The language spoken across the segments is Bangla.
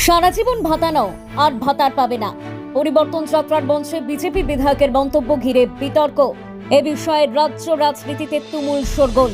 সারা জীবন ভাতা নাও আর ভাতার পাবে না। পরিবর্তন যাত্রার মঞ্চে বিজেপি বিধায়কের মন্তব্য ঘিরে বিতর্ক। এ বিষয়ে রাজ্য রাজনীতিতে তুমুল শোরগোল।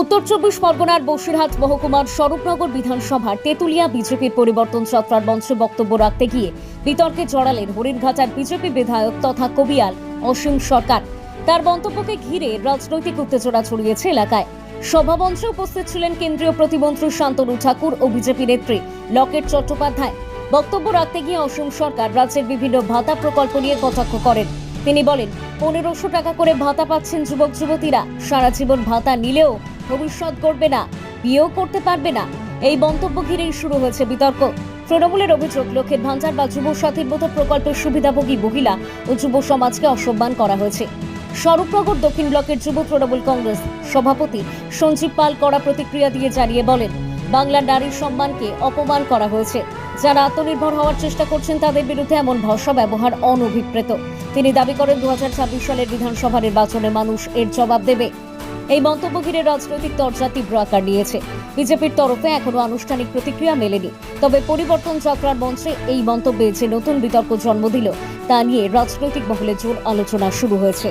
উত্তর চব্বিশ পরগনার বসিরহাট মহকুমার স্বরূপনগর বিধানসভার তেতুলিয়া বিজেপির পরিবর্তন যাত্রার মঞ্চে বক্তব্য রাখতে গিয়ে বিতর্কে জড়ালেন হরিণঘাটার বিজেপি বিধায়ক তথা কবিয়াল অসীম সরকার। তার মন্তব্যকে ঘিরে রাজনৈতিক উত্তেজনা ছড়িয়েছে এলাকায়। সভামঞ্চে উপস্থিত ছিলেন কেন্দ্রীয় প্রতিমন্ত্রী শান্তনু ঠাকুর ও বিজেপি নেত্রী লকেট চট্টোপাধ্যায়। বক্তব্য রাখতে গিয়ে অসীম সরকার রাজ্যের বিভিন্ন ভাতা প্রকল্প নিয়ে কটাক্ষ করেন। তিনি বলেন, 1500 টাকা করে ভাতা পাচ্ছেন যুবক যুবতীরা, সারা জীবন ভাতা নিলেও ভবিষ্যৎ করবে না, বিয়েও করতে পারবে না। এই মন্তব্য ঘিরেই শুরু হয়েছে বিতর্ক। তৃণমূলের অভিযোগ, লক্ষ্মীর ভান্ডার বা যুব সাথীর মতো প্রকল্পের সুবিধাভোগী মহিলা ও যুব সমাজকে অসম্মান করা হয়েছে। স্বরূপনগর দক্ষিণ ব্লকের যুব তৃণমূল কংগ্রেস সভাপতি সঞ্জীব পাল কড়া প্রতিক্রিয়া দিয়ে জানিয়ে বলেন, বাংলার নারীর সম্মানকে অপমান করা হয়েছে। যারা আত্মনির্ভর হওয়ার চেষ্টা করছেন তাদের বিরুদ্ধে এমন ভাষা ব্যবহার অনভিপ্রেত। তিনি দাবি করেন 2026 সালের বিধানসভা নির্বাচনে মানুষ এর জবাব দেবে। এই মন্তব্য ঘিরে রাজনৈতিক তরজা তীব্র আকার নিয়েছে। বিজেপির তরফে এখনো আনুষ্ঠানিক প্রতিক্রিয়া মেলেনি। তবে পরিবর্তন যাত্রার মঞ্চে এই মন্তব্যে যে নতুন বিতর্ক জন্ম দিল তা নিয়ে রাজনৈতিক মহলে জোর আলোচনা শুরু হয়েছে।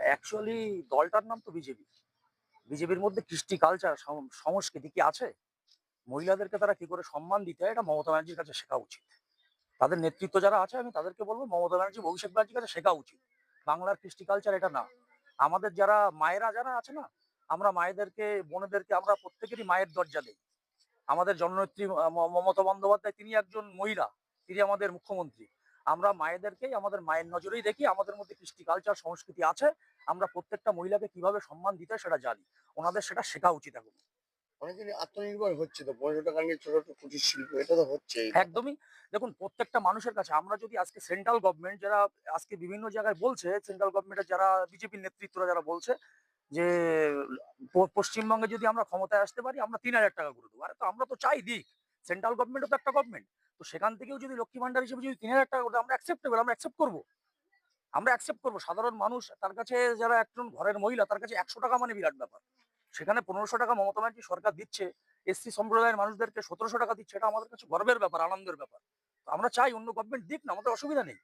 অ্যাকচুয়ালি দলটার নাম তো বিজেপি। বিজেপির মধ্যে কৃষ্টি কালচার সংস্কৃতি কি আছে? মহিলাদেরকে তারা কি করে সম্মান দিতে হয় এটা মমতা ব্যানার্জির কাছে শেখা উচিত। তাদের নেতৃত্ব যারা আছে আমি তাদেরকে বলবো মমতা ব্যানার্জি অভিষেক ব্যানার্জির কাছে শেখা উচিত। বাংলার কৃষ্টি কালচার এটা না। আমাদের যারা মায়েরা যারা আছে না, আমরা মায়েদেরকে বোনেদেরকে আমরা প্রত্যেকেরই মায়ের দরজা দেই। আমাদের জননেত্রী মমতা বন্দ্যোপাধ্যায় তিনি একজন মহিলা, তিনি আমাদের মুখ্যমন্ত্রী। আমরা মায়েদেরকেই আমাদের মায়ের নজরেই দেখি। আমাদের মধ্যে কৃষ্টি কালচার সংস্কৃতি আছে। আমরা প্রত্যেকটা মহিলাকে কিভাবে সম্মান দিতে হয় সেটা জানি। ওনাদের সেটা শেখা উচিত এখন। অনেকদিন আত্মনির্ভর হচ্ছে তো 15 টাকা নিয়ে ছোট ছোট কুটির শিল্প এটা তো হচ্ছেই। একদমই। দেখুন প্রত্যেকটা মানুষের কাছে আমরা যদি আজকে সেন্ট্রাল গভর্নমেন্ট যারা আজকে বিভিন্ন জায়গায় বলছে, সেন্ট্রাল গভর্নমেন্টের যারা বিজেপির নেতৃত্বরা যারা বলছে যে পশ্চিমবঙ্গে যদি আমরা ক্ষমতায় আসতে পারি আমরা 3000 টাকা করে দেবো। আরে তো আমরা তো চাই দিক। সেন্ট্রাল গভর্নমেন্টও তো একটা গভর্নমেন্ট। তো সেখান থেকেও যদি লক্ষ্মী ভান্ডার হিসেবে যদি 3000 টাকা করে দেয়, আমরা অ্যাকসেপ্টেবল, আমরা অ্যাকসেপ্ট করবো। আমরা অ্যাকসেপ্ট করবো। সাধারণ মানুষ তার কাছে যারা একজন ঘরের মহিলা তার কাছে 100 টাকা মানে বিরাট ব্যাপার। সেখানে 1500 টাকা মমতা ব্যানার্জি সরকার দিচ্ছে, এসসি সম্প্রদায়ের মানুষদেরকে 1700 টাকা দিচ্ছে, এটা আমাদের কাছে গর্বের ব্যাপার, আনন্দের ব্যাপার। তো আমরা চাই অন্য গভর্নমেন্ট দিক না, আমাদের অসুবিধা নেই।